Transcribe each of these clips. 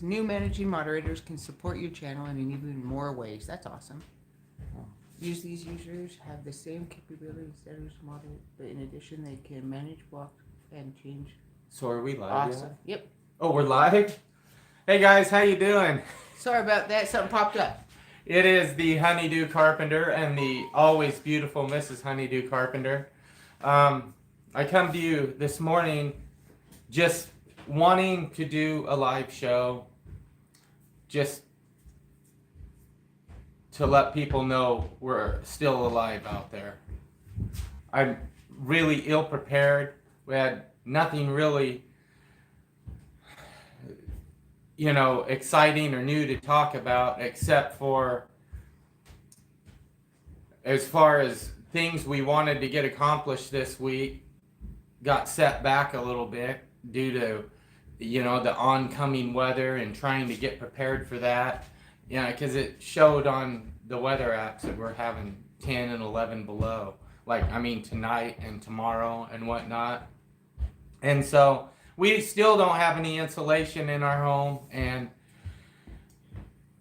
new managing moderators can support your channel in even more ways. That's awesome. Use these users have the same capabilities as others moderate, but in addition, they can manage, block, and change. So are we live Awesome. yet? Yep. Oh, we're live? Hey guys, how you doing? Sorry about that. Something popped up. It is the Do Carpenter and the always beautiful Mrs. Do Carpenter. I come to you this morning just wanting to do a live show, just to let people know we're still alive out there. I'm really ill prepared. We had nothing really, exciting or new to talk about except for as far as things we wanted to get accomplished this week got set back a little bit due to, the oncoming weather and trying to get prepared for that. Yeah, because it showed on the weather apps that we're having 10 and 11 below. Tonight and tomorrow and whatnot. And so we still don't have any insulation in our home. And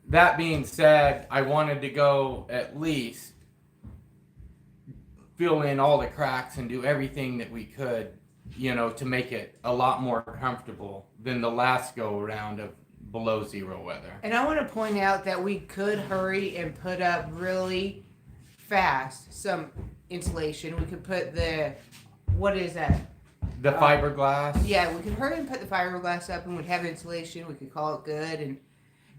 that being said, I wanted to go at least fill in all the cracks and do everything that we could, to make it a lot more comfortable than the last go around of below zero weather. And I want to point out that we could hurry and put up really fast some insulation. We could put what is that? The fiberglass? Yeah, we could hurry and put the fiberglass up and we'd have insulation. We could call it good and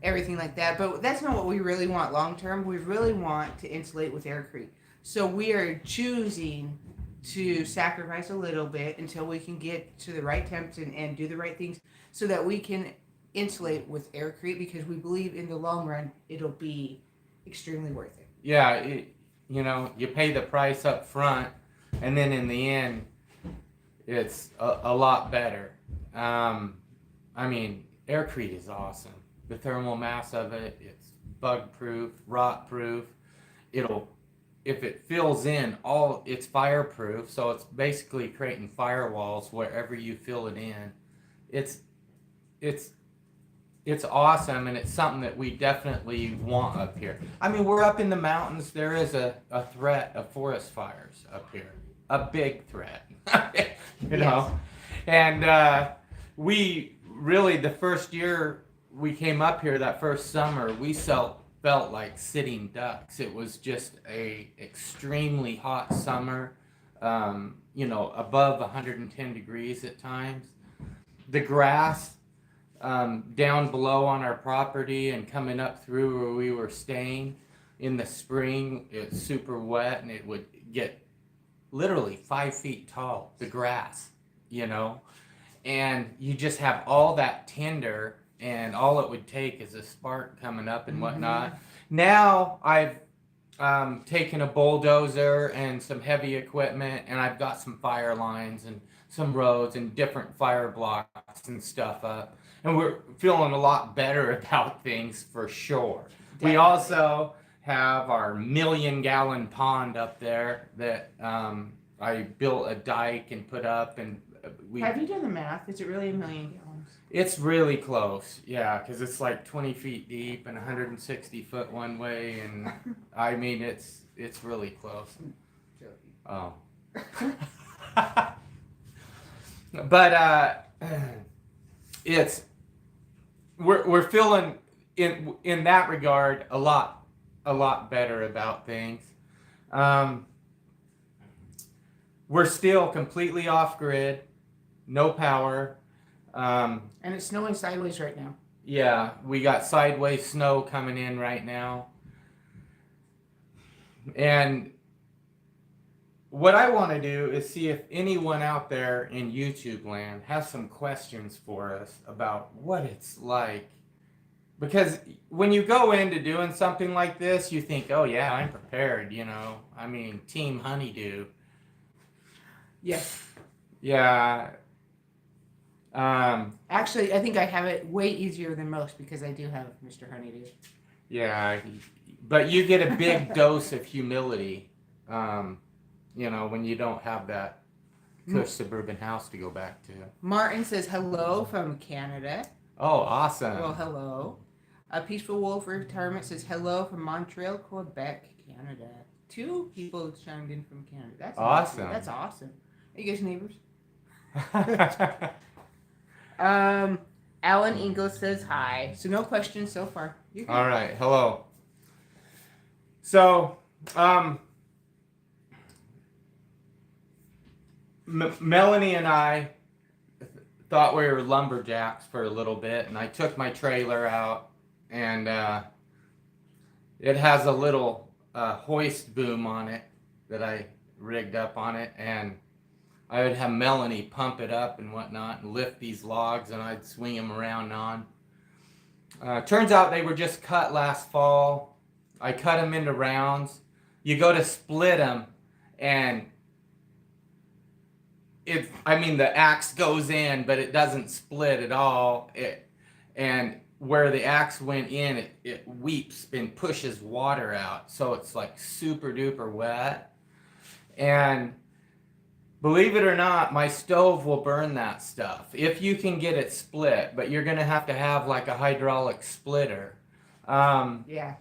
everything like that. But that's not what we really want long term. We really want to insulate with Aircrete. So we are choosing to sacrifice a little bit until we can get to the right temps and do the right things so that we can insulate with Aircrete, because we believe in the long run it'll be extremely worth it. Yeah, you pay the price up front, and then in the end, it's a lot better. Aircrete is awesome. The thermal mass of it, it's bug-proof, rot-proof. If it fills in, it's fireproof, so it's basically creating firewalls wherever you fill it in. It's awesome, and it's something that we definitely want up here. We're up in the mountains. There is a threat of forest fires up here. A big threat, know. And we really, the first year we came up here, that first summer, we felt like sitting ducks. It was just a extremely hot summer, above 110 degrees at times. The grass down below on our property and coming up through where we were staying in the spring, it's super wet, and it would get literally 5 feet tall, the grass, and you just have all that tinder, and all it would take is a spark coming up and whatnot. Now I've taken a bulldozer and some heavy equipment, and I've got some fire lines and some roads and different fire blocks and stuff up. And we're feeling a lot better about things for sure. Definitely. We also have our 1,000,000-gallon pond up there that I built a dike and put up. And have you done the math? Is it really 1,000,000 gallons? It's really close, yeah, because it's like 20 feet deep and 160 foot one way, and it's really close. Oh. But we're feeling in that regard a lot better about things. We're still completely off grid, no power. And it's snowing sideways right now. Yeah, we got sideways snow coming in right now. And what I want to do is see if anyone out there in YouTube land has some questions for us about what it's like. Because when you go into doing something like this, you think, oh yeah, I'm prepared, Team Honeydew. Yes. Yeah. Actually, I think I have it way easier than most because I do have Mr. Honeydew. Yeah, but you get a big dose of humility, when you don't have that cush suburban house to go back to. Martin says hello from Canada. Oh, awesome. Well, hello. A Peaceful Wolf Retirement says hello from Montreal, Quebec, Canada. 2 people chimed in from Canada. That's awesome. amazing. That's awesome. Are you guys neighbors? Alan Ingalls says hi. So no questions so far. All right. Hello. So, Melanie and I thought we were lumberjacks for a little bit, and I took my trailer out, and it has a little hoist boom on it that I rigged up on it, and I would have Melanie pump it up and whatnot and lift these logs, and I'd swing them around on. Turns out they were just cut last fall. I cut them into rounds. You go to split them, and the axe goes in, but it doesn't split at all. And where the axe went in, it weeps and pushes water out. So it's like super duper wet. And believe it or not, my stove will burn that stuff if you can get it split, but you're going to have like a hydraulic splitter. Yeah.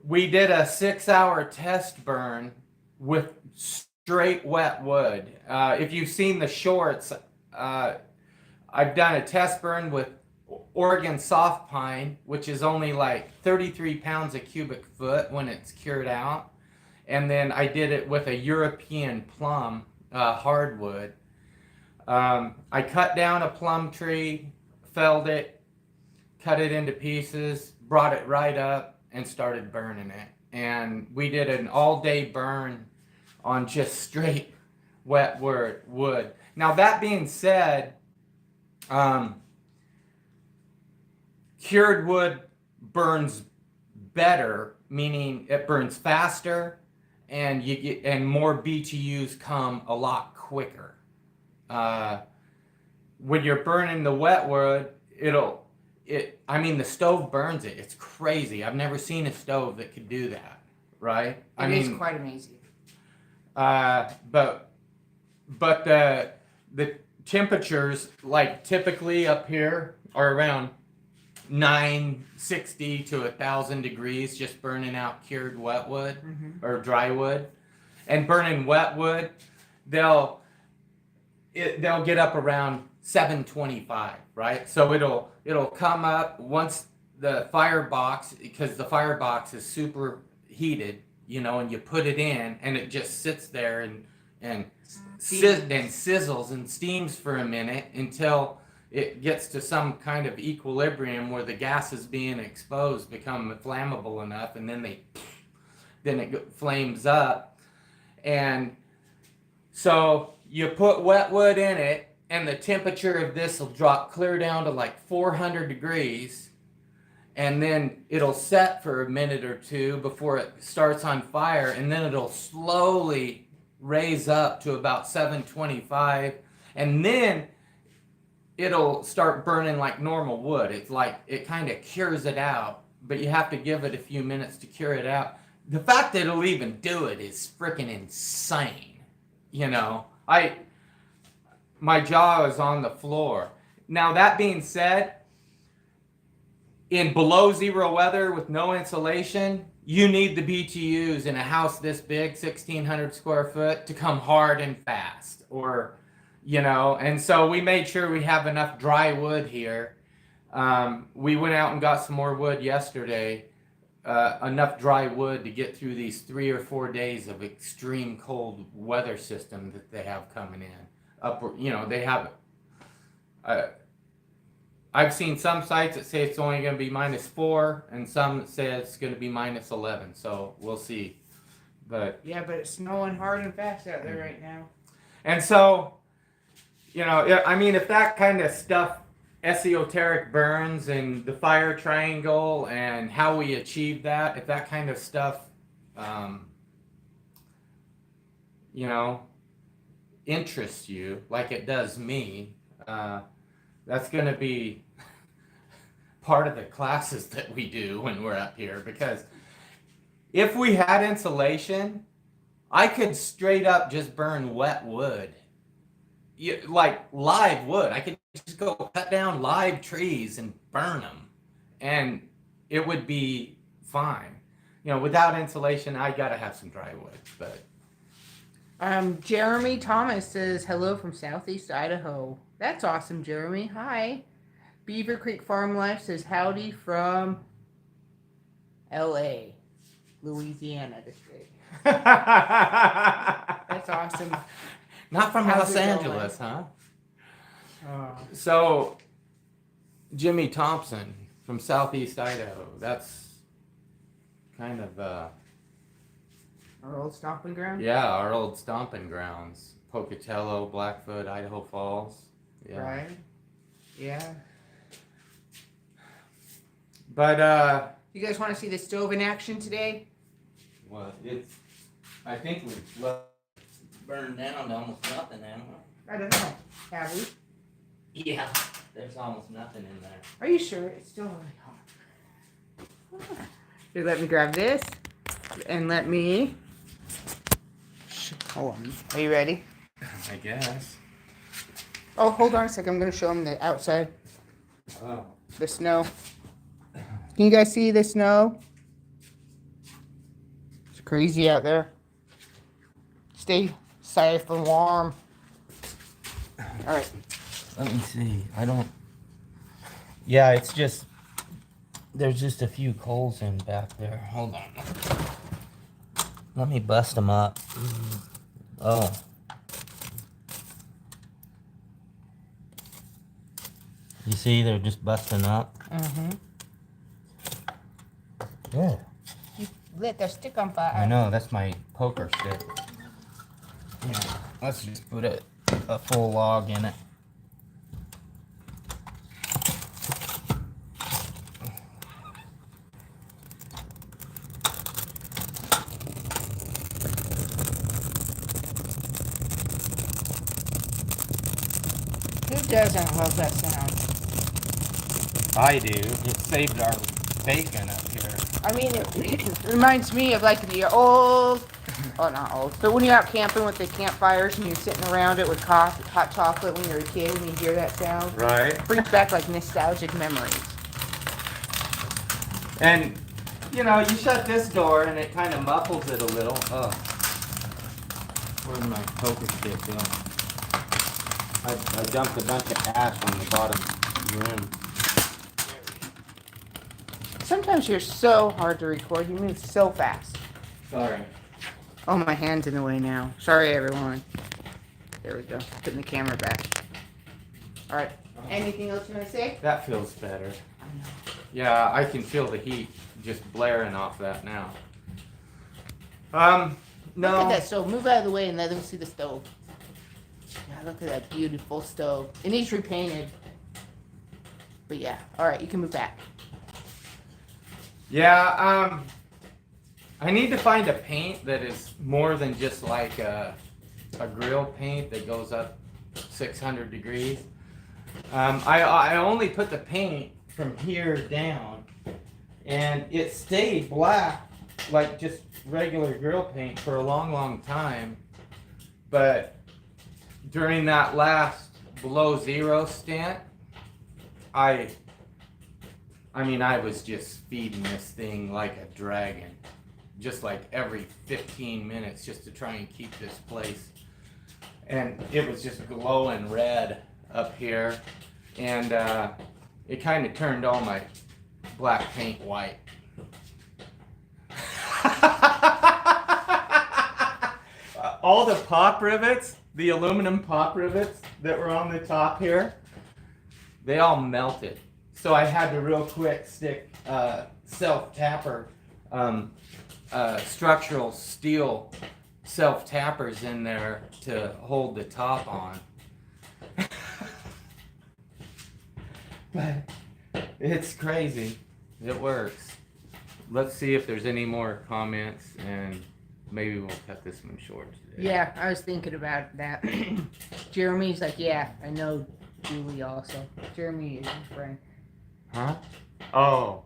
We did a 6-hour test burn with straight wet wood. If you've seen the shorts, I've done a test burn with Oregon soft pine, which is only like 33 pounds a cubic foot when it's cured out. And then I did it with a European plum, hardwood. I cut down a plum tree, felled it, cut it into pieces, brought it right up, and started burning it. And we did an all-day burn on just straight wet wood. Now, that being said, cured wood burns better, meaning it burns faster, and more BTUs come a lot quicker. When you're burning the wet wood, the stove burns it. It's crazy. I've never seen a stove that could do that, right? It is quite amazing. But the temperatures, like typically up here, are around 960 to 1,000 degrees, just burning out cured wet wood or dry wood. And burning wet wood, they'll get up around 725, right? So it'll come up once the firebox, because the firebox is super heated, and you put it in, and it just sits there and sizzles and steams for a minute until it gets to some kind of equilibrium where the gases being exposed become flammable enough, and then it flames up. And so you put wet wood in it, and the temperature of this will drop clear down to like 400 degrees, and then it'll set for a minute or two before it starts on fire, and then it'll slowly raise up to about 725, and then it'll start burning like normal wood. It's like it kind of cures it out, but you have to give it a few minutes to cure it out. The fact that it'll even do it is freaking insane. My jaw is on the floor. Now, that being said, in below zero weather with no insulation, you need the BTUs in a house this big, 1,600 square foot, to come hard and fast. And so we made sure we have enough dry wood here. We went out and got some more wood yesterday, enough dry wood to get through these 3 or 4 days of extreme cold weather system that they have coming in. They have, I've seen some sites that say it's only going to be -4, and some that say it's going to be -11. So we'll see. But it's snowing hard and fast out there right now. And so, if that kind of stuff, esoteric burns and the fire triangle and how we achieve that, if that kind of stuff, interests you like it does me, that's going to be part of the classes that we do when we're up here. Because if we had insulation, I could straight up just burn wet wood like live wood. I could just go cut down live trees and burn them, and it would be fine. Without insulation, I gotta have some dry wood. But Jeremy Thomas says hello from Southeast Idaho. That's awesome, Jeremy. Hi. Beaver Creek Farm Life says howdy from L.A., Louisiana district. That's awesome. Not from How's Los it going? Angeles, huh? Oh. So, Jimmy Thompson from Southeast Idaho. That's kind of Our old stomping ground? our old stomping grounds. Pocatello, Blackfoot, Idaho Falls. Yeah. Right. Yeah. But You guys want to see the stove in action today? well, I think we've burned down to almost nothing, haven't we? I don't know. Have we? Yeah. There's almost nothing in there. Are you sure? It's still really hot. Here, let me grab this. And let me... Hold on. Are you ready? I guess. Oh, hold on a second. I'm going to show them the outside. Oh. The snow. Can you guys see the snow? It's crazy out there. Stay safe and warm. All right. Let me see. Yeah, it's just... There's just a few coals in back there. Hold on. Let me bust them up. Oh. You see, they're just busting up. Mm-hmm. Yeah. You lit the stick on fire. I know, that's my poker stick. Yeah. Let's just put a full log in it. Who doesn't love that sound? I do. It saved our bacon up here. I mean, it reminds me of like the old, oh not old, but when you're out camping with the campfires and you're sitting around it with hot chocolate when you're a kid and you hear that sound. Right. It brings back like nostalgic memories. And, you shut this door and it kind of muffles it a little. Oh. Where'd my poker stick go? I dumped a bunch of ash on the bottom rim. Sometimes you're so hard to record. You move so fast. Sorry. Oh, my hand's in the way now. Sorry, everyone. There we go. Putting the camera back. All right. Anything else you want to say? That feels better. I know. Yeah, I can feel the heat just blaring off that now. No. Look at that stove. Move out of the way and let them see the stove. Yeah, look at that beautiful stove. It needs repainted. But yeah. All right, you can move back. Yeah, I need to find a paint that is more than just like a grill paint that goes up 600 degrees. I only put the paint from here down, and it stayed black like just regular grill paint for a long, long time. But during that last below zero stint, I was just feeding this thing like a dragon, just like every 15 minutes just to try and keep this place. And it was just glowing red up here, and it kind of turned all my black paint white. All the pop rivets, the aluminum pop rivets that were on the top here, they all melted. So I had to real quick stick self-tapper, structural steel self-tappers in there to hold the top on. But it's crazy. It works. Let's see if there's any more comments, and maybe we'll cut this one short today. Yeah, I was thinking about that. Jeremy's like, yeah, I know Julie also. Jeremy is his friend. Huh? Oh.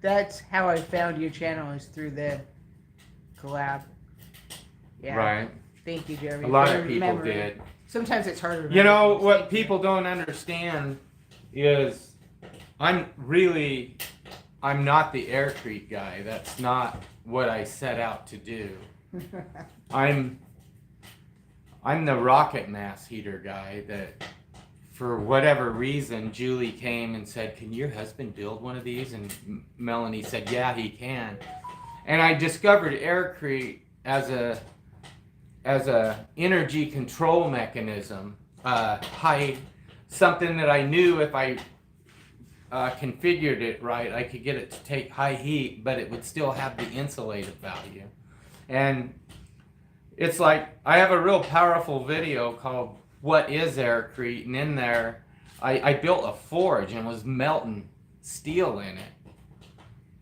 That's how I found your channel, is through the collab. Yeah. Right. Thank you, Jeremy. A lot for of people remembering. did. Sometimes it's harder. You know, what people don't understand is I'm not the Aircrete guy. That's not what I set out to do. I'm the rocket mass heater guy that, for whatever reason, Julie came and said, "Can your husband build one of these?" And Melanie said, "Yeah, he can." And I discovered Aircrete as a energy control mechanism, something that I knew if I configured it right, I could get it to take high heat, but it would still have the insulative value. And it's like, I have a real powerful video called "What is Aircrete?" and in there I built a forge and was melting steel in it.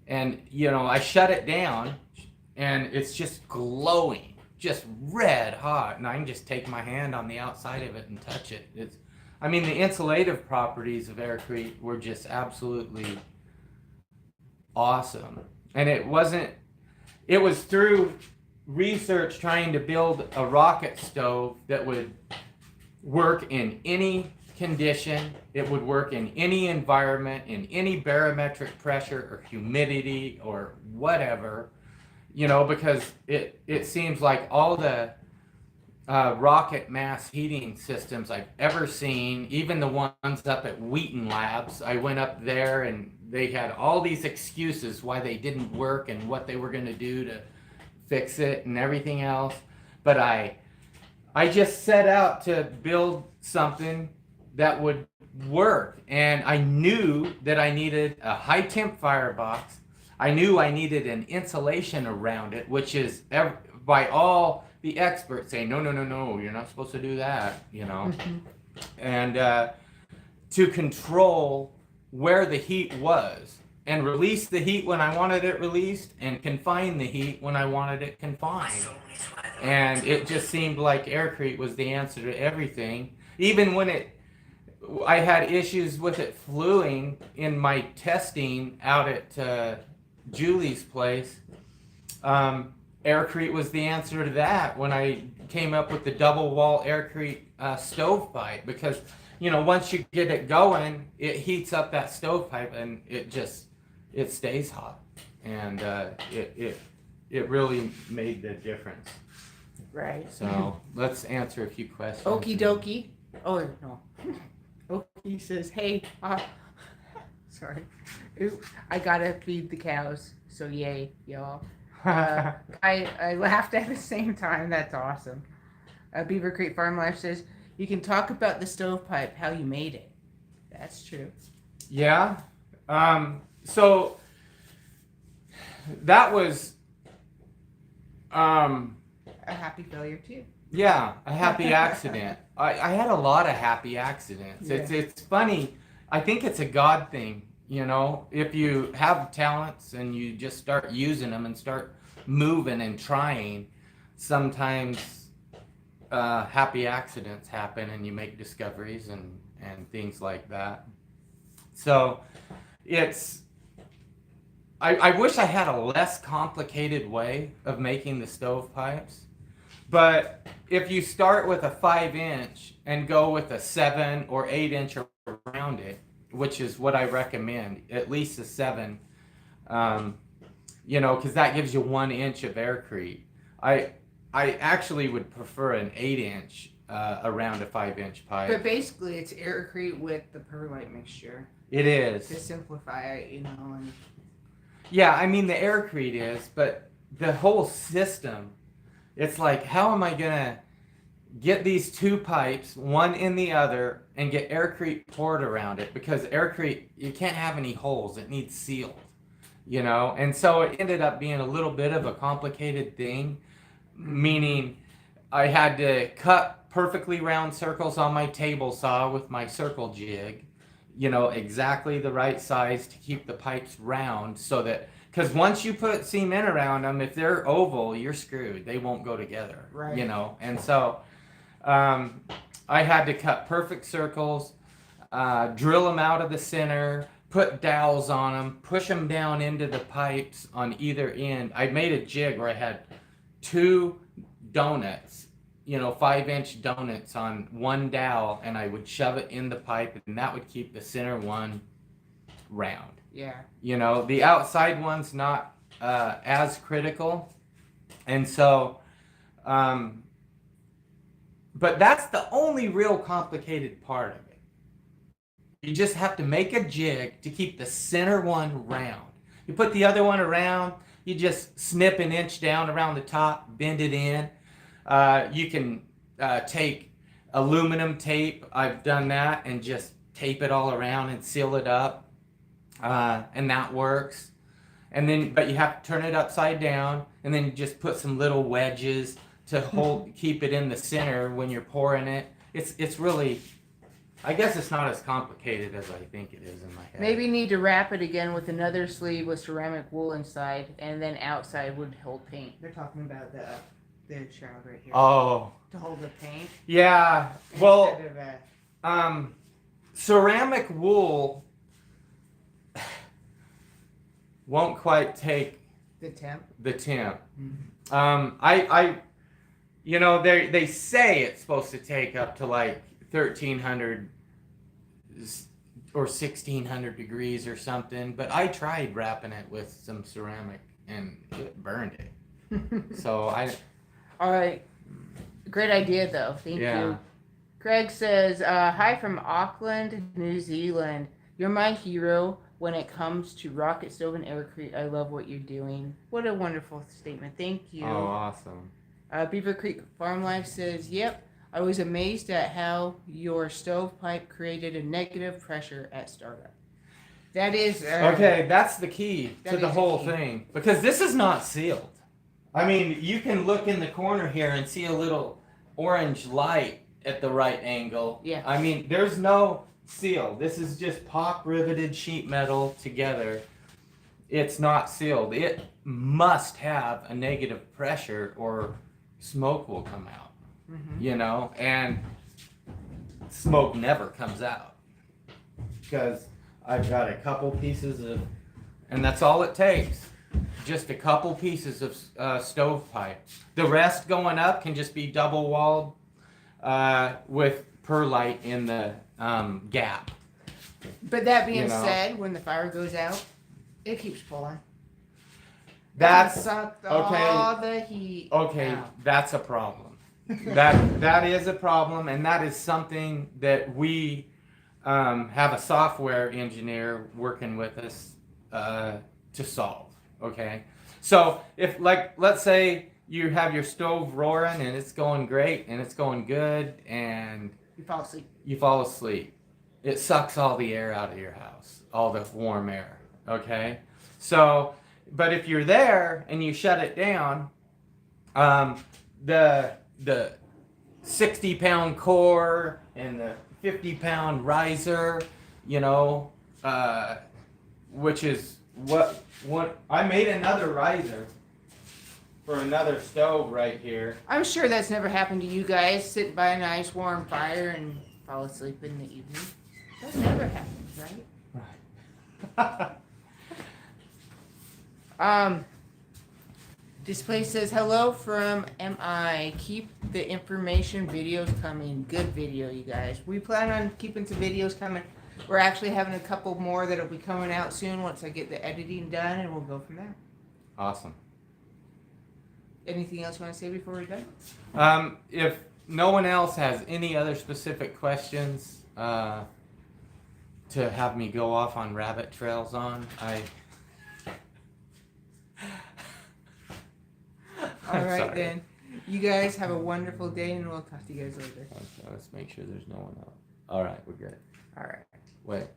And you know, I shut it down and it's just glowing, just red hot, and I can just take my hand on the outside of it and touch it. I mean, the insulative properties of Aircrete were just absolutely awesome. And it was through research trying to build a rocket stove that would work in any condition. It would work in any environment, in any barometric pressure or humidity or whatever, you know, because it seems like all the rocket mass heating systems I've ever seen, even the ones up at Wheaton Labs, I went up there and they had all these excuses why they didn't work and what they were going to do to fix it and everything else. But I just set out to build something that would work, and I knew that I needed a high temp firebox. I knew I needed an insulation around it, which is by all the experts saying, no, you're not supposed to do that, you know. And to control where the heat was and release the heat when I wanted it released and confine the heat when I wanted it confined. And it just seemed like Aircrete was the answer to everything. Even when I had issues with it fluing in my testing out at Julie's place. Aircrete was the answer to that when I came up with the double wall Aircrete stovepipe, because you know, once you get it going, it heats up that stovepipe and it stays hot, and it really made the difference. Right. So let's answer a few questions. Okie dokie. Oh no. Okie says, "Hey, sorry, I gotta feed the cows. So yay, y'all." I laughed at the same time. That's awesome. Beaver Creek Farm Life says, "You can talk about the stovepipe, how you made it." That's true. Yeah. So that was a happy failure too. Yeah, a happy accident. I had a lot of happy accidents. Yeah. It's funny. I think it's a God thing, you know. If you have talents and you just start using them and start moving and trying, sometimes happy accidents happen and you make discoveries and things like that. So I wish I had a less complicated way of making the stovepipes. But if you start with a 5-inch and go with a 7 or 8-inch around it, which is what I recommend, at least a 7, you know, because that gives you 1 inch of Aircrete. I actually would prefer an 8-inch around a 5-inch pipe. But basically, it's Aircrete with the perlite mixture. It is. To simplify it, you know. And... yeah, I mean, the Aircrete is, but the whole system. It's like, how am I going to get these two pipes, one in the other, and get Aircrete poured around it? Because Aircrete, you can't have any holes. It needs sealed, you know? And so it ended up being a little bit of a complicated thing, meaning I had to cut perfectly round circles on my table saw with my circle jig, you know, exactly the right size to keep the pipes round so that... because once you put cement around them, if they're oval, you're screwed. They won't go together, right? You know. And so I had to cut perfect circles, drill them out of the center, put dowels on them, push them down into the pipes on either end. I made a jig where I had 2 donuts 5-inch donuts on one dowel, and I would shove it in the pipe, and that would keep the center one round. Yeah. The outside one's not as critical, and so, but that's the only real complicated part of it. You just have to make a jig to keep the center one round. You put the other one around, you just snip an inch down around the top, bend it in. You can take aluminum tape, I've done that, and just tape it all around and seal it up, and that works. And then, but you have to turn it upside down, and then you just put some little wedges to keep it in the center when you're pouring it. It's really, I guess it's not as complicated as I think it is in my head. Maybe you need to wrap it again with another sleeve with ceramic wool inside, and then outside would hold paint. They're talking about the shroud right here. Oh. To hold the paint. Yeah. Well, of, ceramic wool won't quite take the temp. Mm-hmm. They say it's supposed to take up to like 1,300 or 1,600 degrees or something, but I tried wrapping it with some ceramic and it burned it. So All right. Great idea, though. Thank you. Craig says, hi from Auckland, New Zealand. You're my hero when it comes to rocket stove and Aircrete. I love what you're doing. What a wonderful statement. Thank you. Oh, awesome. Beaver Creek Farm Life says, yep, I was amazed at how your stovepipe created a negative pressure at startup. That is... okay, that's the key to the whole thing. Because this is not sealed. I mean, you can look in the corner here and see a little orange light at the right angle. Yeah. I mean, there's no seal. This is just pop riveted sheet metal together. It's not sealed. It must have a negative pressure or smoke will come out. Mm-hmm. And smoke never comes out. Because I've got a couple pieces of, and that's all it takes. Just a couple pieces of stovepipe. The rest going up can just be double walled with perlite in the gap. But that being said, when the fire goes out, it keeps pulling. That's sucked all the heat. Okay, out. That's a problem. that is a problem, and that is something that we have a software engineer working with us to solve. Okay, so if let's say you have your stove roaring and it's going great and it's going good and you fall asleep, it sucks all the air out of your house, all the warm air. Okay, so but if you're there and you shut it down, the 60-pound core and the 50-pound riser, which is what I made another riser for another stove right here. I'm sure that's never happened to you guys, sitting by a nice warm fire and fall asleep in the evening. That never happens, right? Display says, hello from MI. Keep the information videos coming. Good video, you guys. We plan on keeping some videos coming. We're actually having a couple more that'll be coming out soon once I get the editing done, and we'll go from there. Awesome. Anything else you want to say before we're done? If no one else has any other specific questions to have me go off on rabbit trails on, All right, then. You guys have a wonderful day, and we'll talk to you guys later. Okay, let's make sure there's no one else. All right, we're good. All right. Wait.